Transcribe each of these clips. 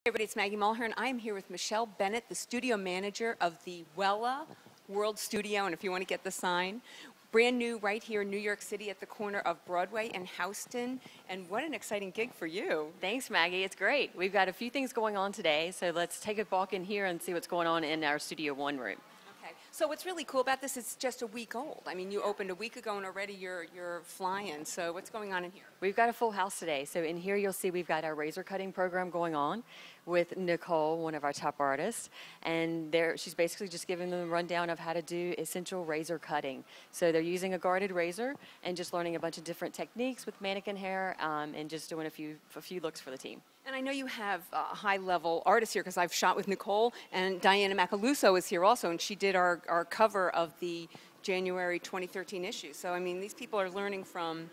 Hey everybody, it's Maggie Mulhern. I am here with Michelle Bennett, the studio manager of the Wella World Studio, and if you want to get the sign, brand new right here in New York City at the corner of Broadway and Houston. And what an exciting gig for you. Thanks, Maggie. It's great. We've got a few things going on today, so let's take a walk in here and see what's going on in our Studio One room. Okay. So what's really cool about this is it's just a week old. I mean, you opened a week ago and already you're flying. So what's going on in here? We've got a full house today. So in here you'll see we've got our razor cutting program going on with Nicole, one of our top artists, and she's basically just giving them a rundown of how to do essential razor cutting. So they're using a guarded razor and just learning a bunch of different techniques with mannequin hair and just doing a few looks for the team. And I know you have high-level artists here because I've shot with Nicole, and Diana Macaluso is here also, and she did our cover of the January 2013 issue. So, I mean, these people are learning from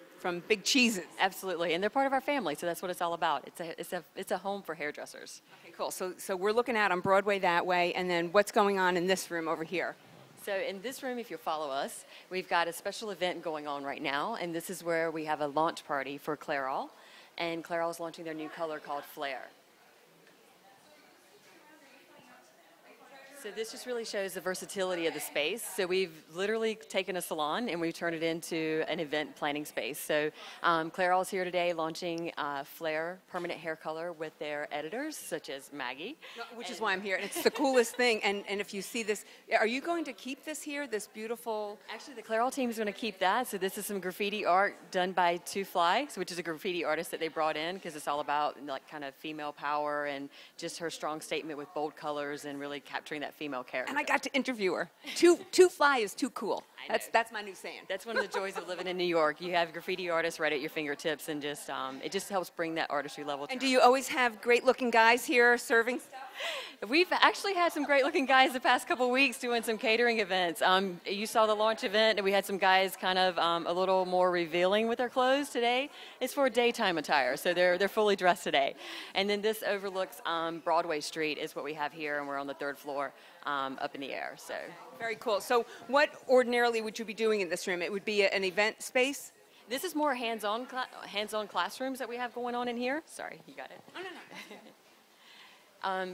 big cheeses. Absolutely, and they're part of our family, so that's what it's all about. It's a home for hairdressers. Okay, cool. So we're looking out on Broadway that way, and then what's going on in this room over here? So in this room, if you follow us, we've got a special event going on right now, and this is where we have a launch party for Clairol, and Clairol is launching their new color called Flare. So this just really shows the versatility of the space. So we've literally taken a salon and we've turned it into an event planning space. So Clairol's here today launching Flare permanent hair color with their editors, such as Maggie. Which is why I'm here. And it's the coolest thing. And if you see this, are you going to keep this here, this beautiful? Actually, the Clairol team is going to keep that. So this is some graffiti art done by Two Fly, which is a graffiti artist that they brought in because it's all about like kind of female power and just her strong statement with bold colors and really capturing that female character. And I got to interview her. Two Fly is too cool. That's my new saying. That's one of the joys of living in New York. You have graffiti artists right at your fingertips, and just it just helps bring that artistry level. And do you always have great-looking guys here serving stuff? We've actually had some great-looking guys the past couple of weeks doing some catering events. You saw the launch event, and we had some guys kind of a little more revealing with their clothes today. It's for daytime attire, so they're fully dressed today. And then this overlooks Broadway Street is what we have here, and we're on the third floor up in the air. So very cool. So what ordinarily would you be doing in this room? It would be an event space? This is more hands-on classrooms that we have going on in here. Sorry, you got it. Oh, no.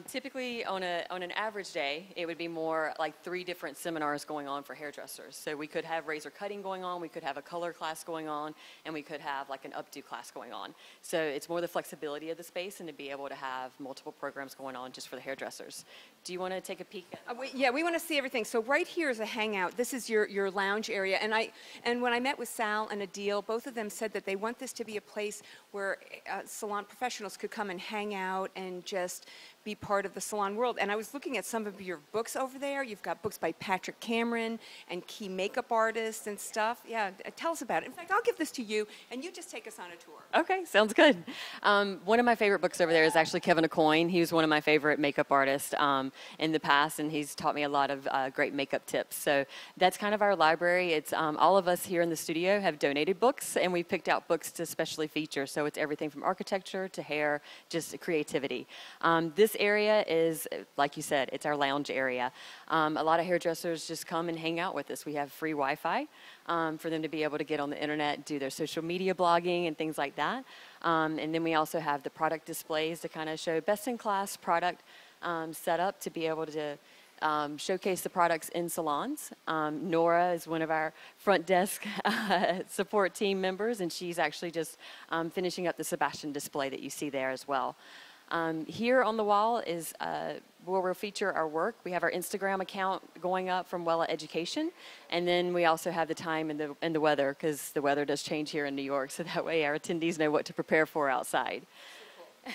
Typically, on an average day, it would be more like 3 different seminars going on for hairdressers. So we could have razor cutting going on, we could have a color class going on, and we could have like an updo class going on. So it's more the flexibility of the space and to be able to have multiple programs going on just for the hairdressers. Do you want to take a peek? Yeah, we want to see everything. So right here is a hangout. This is your lounge area. And when I met with Sal and Adil, both of them said that they want this to be a place where salon professionals could come and hang out and just be part of the salon world. And I was looking at some of your books over there. You've got books by Patrick Cameron and key makeup artists and stuff. Yeah, tell us about it. In fact, I'll give this to you, and you just take us on a tour. Okay, sounds good. One of my favorite books over there is actually Kevin Aucoin. He was one of my favorite makeup artists in the past, and he's taught me a lot of great makeup tips. So that's kind of our library. It's all of us here in the studio have donated books, and we picked out books to specially feature. So it's everything from architecture to hair, just creativity. This area is, like you said, it's our lounge area. A lot of hairdressers just come and hang out with us. We have free Wi-Fi for them to be able to get on the internet, do their social media blogging and things like that. And then we also have the product displays to kind of show best-in-class product set up to be able to showcase the products in salons. Nora is one of our front desk support team members, and she's actually just finishing up the Sebastian display that you see there as well. Here on the wall is where we'll feature our work. We have our Instagram account going up from Wella Education, and then we also have the time and the weather, because the weather does change here in New York, so that way our attendees know what to prepare for outside. Cool.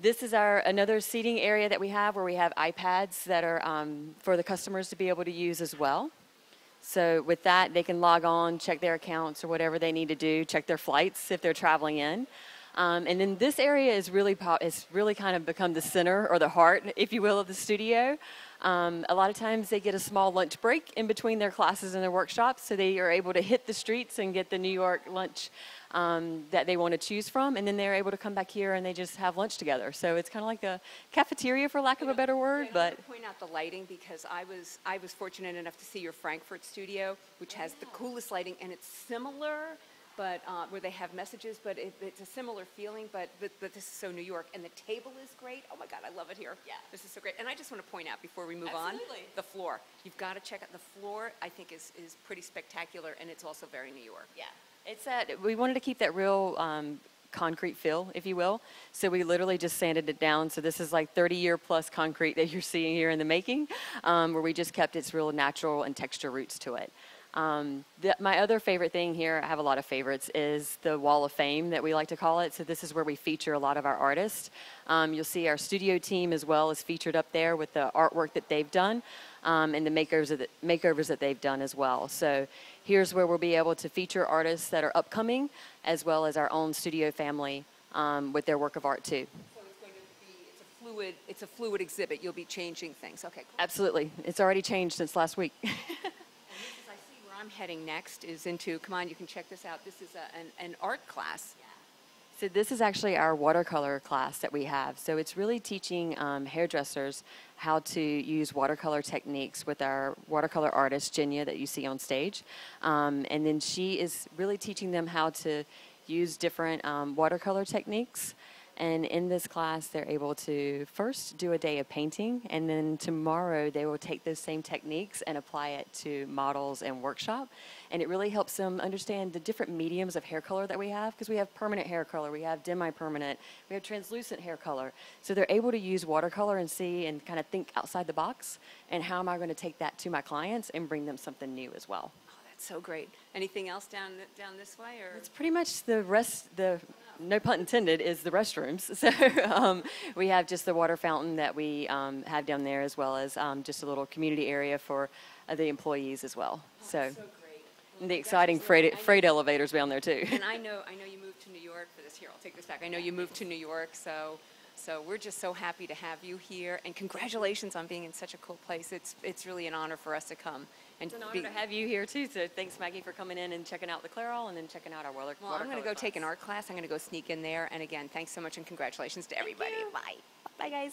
This is another seating area that we have where we have iPads that are for the customers to be able to use as well. So with that, they can log on, check their accounts or whatever they need to do, check their flights if they're traveling in. And then this area is really kind of become the center or the heart, if you will, of the studio. A lot of times they get a small lunch break in between their classes and their workshops, so they are able to hit the streets and get the New York lunch that they want to choose from, and then they're able to come back here and they just have lunch together. So it's kind of like a cafeteria, for lack of a better word. But I want to point out the lighting, because I was fortunate enough to see your Frankfurt studio, which has the coolest lighting, and it's similar but where they have messages, but it's a similar feeling, but this is so New York. And the table is great. Oh my God, I love it here. Yeah. This is so great. And I just want to point out before we move Absolutely. on, the floor. You've got to check out the floor. I think is pretty spectacular, and it's also very New York. Yeah, it's we wanted to keep that real concrete feel, if you will. So we literally just sanded it down. So this is like 30-year plus concrete that you're seeing here in the making, where we just kept its real natural and texture roots to it. My other favorite thing here, I have a lot of favorites, is the Wall of Fame that we like to call it. So this is where we feature a lot of our artists. You'll see our studio team as well is featured up there with the artwork that they've done, and the makeovers that they've done as well. So here's where we'll be able to feature artists that are upcoming, as well as our own studio family with their work of art too. So it's going to be, it's a fluid exhibit. You'll be changing things. Okay, cool. Absolutely. It's already changed since last week. I'm heading next is into, come on, you can check this out. This is an art class. So this is actually our watercolor class that we have. So it's really teaching hairdressers how to use watercolor techniques with our watercolor artist, Jinya, that you see on stage. And then she is really teaching them how to use different watercolor techniques. And in this class, they're able to first do a day of painting, and then tomorrow they will take those same techniques and apply it to models and workshop. And it really helps them understand the different mediums of hair color that we have, because we have permanent hair color, we have demi-permanent, we have translucent hair color. So they're able to use watercolor and see and kind of think outside the box, and how am I going to take that to my clients and bring them something new as well. Oh, that's so great. Anything else down this way? Or? It's pretty much the rest, no pun intended, is the restrooms. So we have just the water fountain that we have down there, as well as just a little community area for the employees as well. Oh, so great. Well, the exciting freight elevators down there too. And I know you moved to New York for this. Here, I'll take this back. I know you moved to New York, so we're just so happy to have you here. And congratulations on being in such a cool place. It's really an honor for us to come. And it's an honor to have you here too. So thanks, Maggie, for coming in and checking out the Clairol, and then checking out our watercolor Well, I'm going to go class. take an art class. I'm going to go sneak in there. And again, thanks so much, and congratulations to everybody. Bye. Bye, guys.